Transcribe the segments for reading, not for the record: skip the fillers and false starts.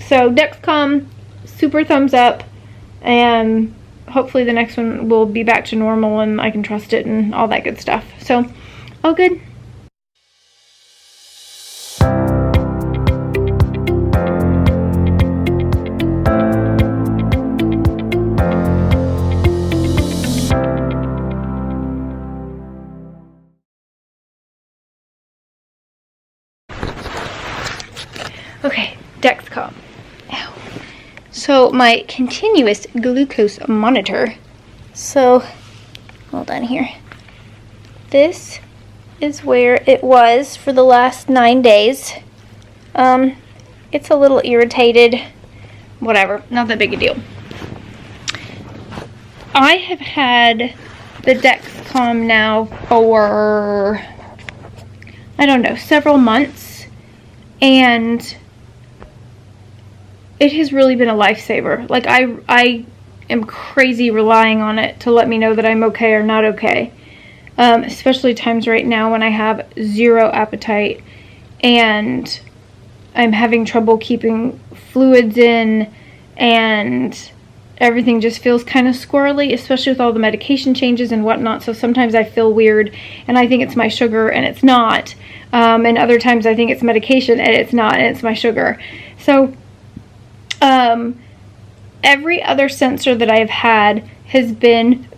So Dexcom, super thumbs up, and hopefully the next one will be back to normal and I can trust it and all that good stuff. So, all good. Okay, Dexcom. Ow. So my continuous glucose monitor. So, hold on here. This is where it was for the last 9 days. It's a little irritated. Whatever, not that big a deal. I have had the Dexcom now for, I don't know, several months, and it has really been a lifesaver. Like, I am crazy relying on it to let me know that I'm okay or not okay. Especially times right now when I have zero appetite and I'm having trouble keeping fluids in and everything just feels kind of squirrely, especially with all the medication changes and whatnot. So sometimes I feel weird and I think it's my sugar and it's not. And other times I think it's medication and it's not, and it's my sugar. So every other sensor that I've had has been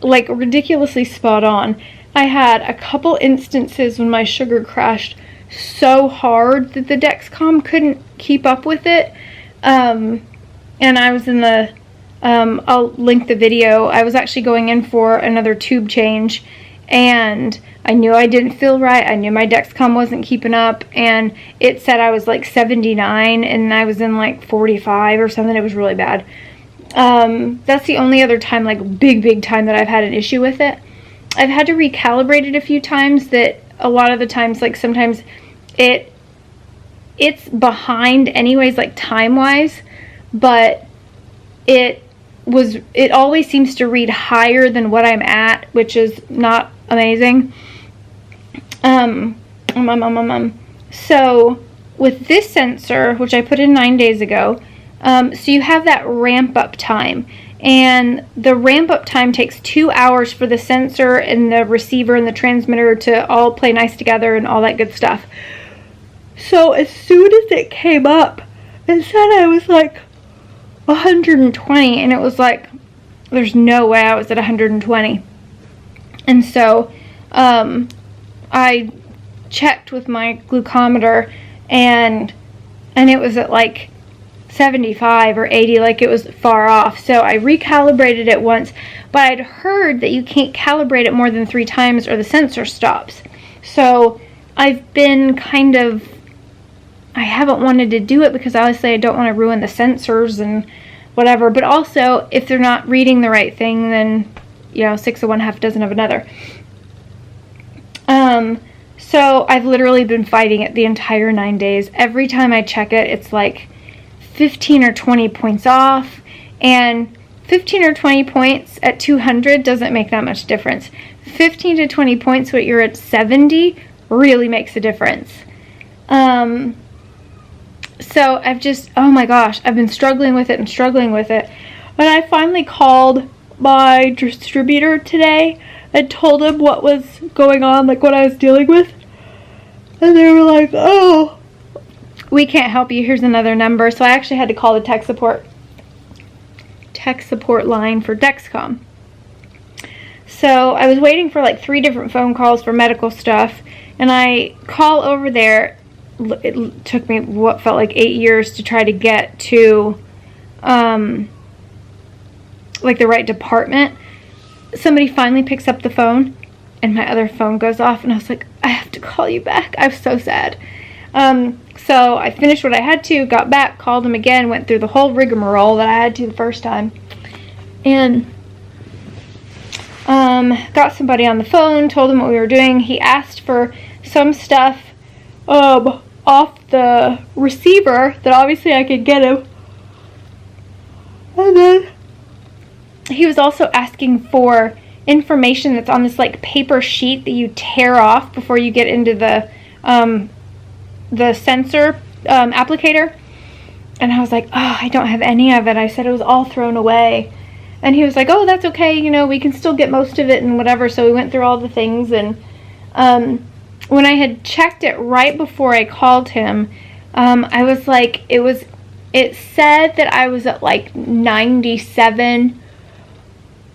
like ridiculously spot on. I had a couple instances when my sugar crashed so hard that the Dexcom couldn't keep up with it. And I was in the, I'll link the video. I was actually going in for another tube change, and I knew I didn't feel right. I knew my Dexcom wasn't keeping up, and it said I was like 79 and I was in like 45 or something. It was really bad. That's the only other time, like big time, that I've had an issue with it. I've had to recalibrate it a few times. That a lot of the times, like sometimes it's behind anyways, like time wise, but it always seems to read higher than what I'm at, which is not amazing. So with this sensor, which I put in 9 days ago, so you have that ramp up time, and the ramp up time takes 2 hours for the sensor and the receiver and the transmitter to all play nice together and all that good stuff. So as soon as it came up, it said I was like 120, and it was like, there's no way I was at 120. And so I checked with my glucometer, and it was at like 75 or 80, like it was far off. So I recalibrated it once, but I'd heard that you can't calibrate it more than 3 times or the sensor stops. So I've been kind of, I haven't wanted to do it because obviously I don't want to ruin the sensors and whatever, but also if they're not reading the right thing, then, you know, 6 of one, half a dozen of another. So I've literally been fighting it the entire 9 days. Every time I check it, it's like 15 or 20 points off, and 15 or 20 points at 200 doesn't make that much difference. 15 to 20 points when you're at 70 really makes a difference. So I've just, oh my gosh, I've been struggling with it and struggling with it. When I finally called my distributor today and told him what was going on, like what I was dealing with, and they were like, oh, we can't help you, here's another number. So I actually had to call the tech support line for Dexcom. So I was waiting for like 3 different phone calls for medical stuff, and I call over there. It took me what felt like 8 years to try to get to like the right department. Somebody finally picks up the phone, and my other phone goes off, and I was like, I have to call you back. I was so sad. So I finished what I had to, got back, called him again, went through the whole rigmarole that I had to the first time, and got somebody on the phone, told him what we were doing. He asked for some stuff off the receiver that obviously I could get him, and then he was also asking for information that's on this like paper sheet that you tear off before you get into the sensor applicator. And I was like, oh, I don't have any of it. I said it was all thrown away. And he was like, oh, that's okay. You know, we can still get most of it and whatever. So we went through all the things. And when I had checked it right before I called him, I was like, it said that I was at like 97.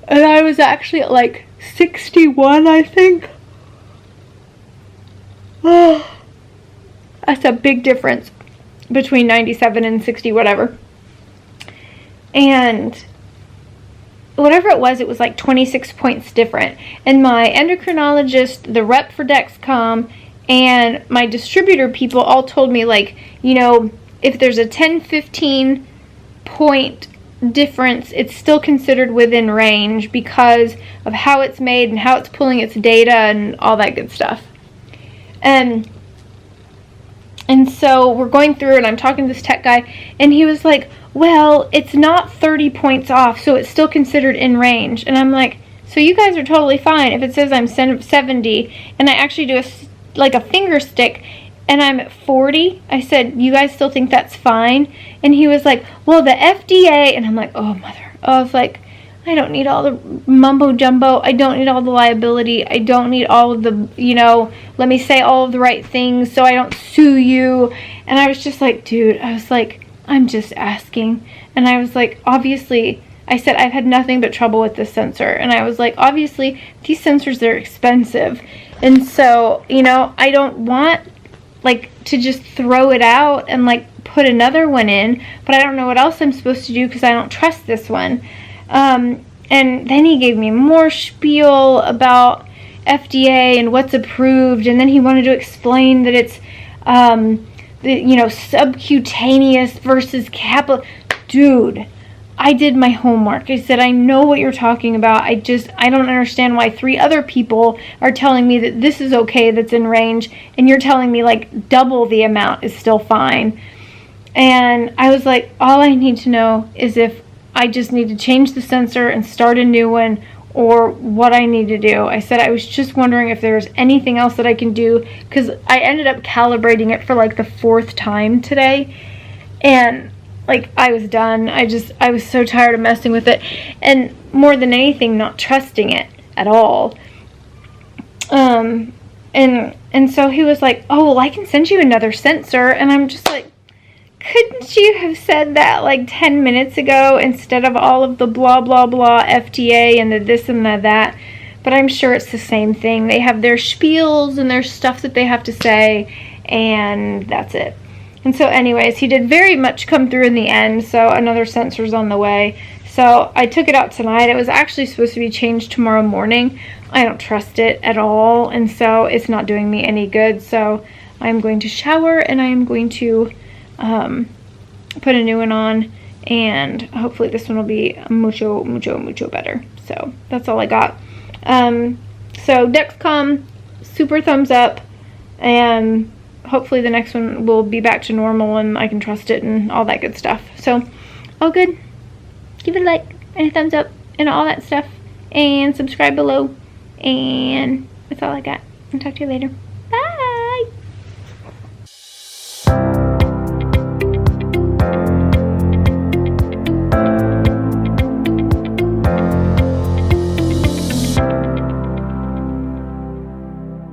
And I was actually at like 61, I think. Oh, that's a big difference between 97 and 60, whatever. And whatever it was like 26 points different. And my endocrinologist, the rep for Dexcom, and my distributor people all told me, like, you know, if there's a 10-15 point difference, it's still considered within range because of how it's made and how it's pulling its data and all that good stuff. And so we're going through and I'm talking to this tech guy, and he was like, well, it's not 30 points off, so it's still considered in range. And I'm like, so you guys are totally fine if it says I'm 70 and I actually do a finger stick and I'm at 40. I said, you guys still think that's fine? And he was like, well, the FDA, and I'm like, oh, mother. I was like, I don't need all the mumbo jumbo. I don't need all the liability. I don't need all of the, you know, let me say all of the right things so I don't sue you. And I was just like, dude, I was like, I'm just asking. And I was like, obviously, I said, I've had nothing but trouble with this sensor. And I was like, obviously, these sensors, they're expensive. And so, you know, I don't want, like, to just throw it out and, like, put another one in. But I don't know what else I'm supposed to do because I don't trust this one. And then he gave me more spiel about FDA and what's approved, and then he wanted to explain that it's, you know, subcutaneous versus capillary. Dude, I did my homework. I said, I know what you're talking about. I don't understand why 3 other people are telling me that this is okay, that's in range, and you're telling me, like, double the amount is still fine. And I was like, all I need to know is if I just need to change the sensor and start a new one, or what I need to do. I said I was just wondering if there was anything else that I can do, because I ended up calibrating it for like the 4th time today, and like I was done. I was so tired of messing with it, and more than anything, not trusting it at all. And so he was like, oh, well, I can send you another sensor, and I'm just like, couldn't you have said that like 10 minutes ago instead of all of the blah, blah, blah, FDA and the this and the that? But I'm sure it's the same thing. They have their spiels and their stuff that they have to say, and that's it. And so anyways, he did very much come through in the end, so another sensor's on the way. So I took it out tonight. It was actually supposed to be changed tomorrow morning. I don't trust it at all, and so it's not doing me any good. So I'm going to shower, and I am going to put a new one on, and hopefully this one will be mucho better. So that's all I got. So Dexcom, super thumbs up, and hopefully the next one will be back to normal and I can trust it and all that good stuff. So all good. Give it a like and a thumbs up and all that stuff, and subscribe below, and that's all I got. I'll talk to you later.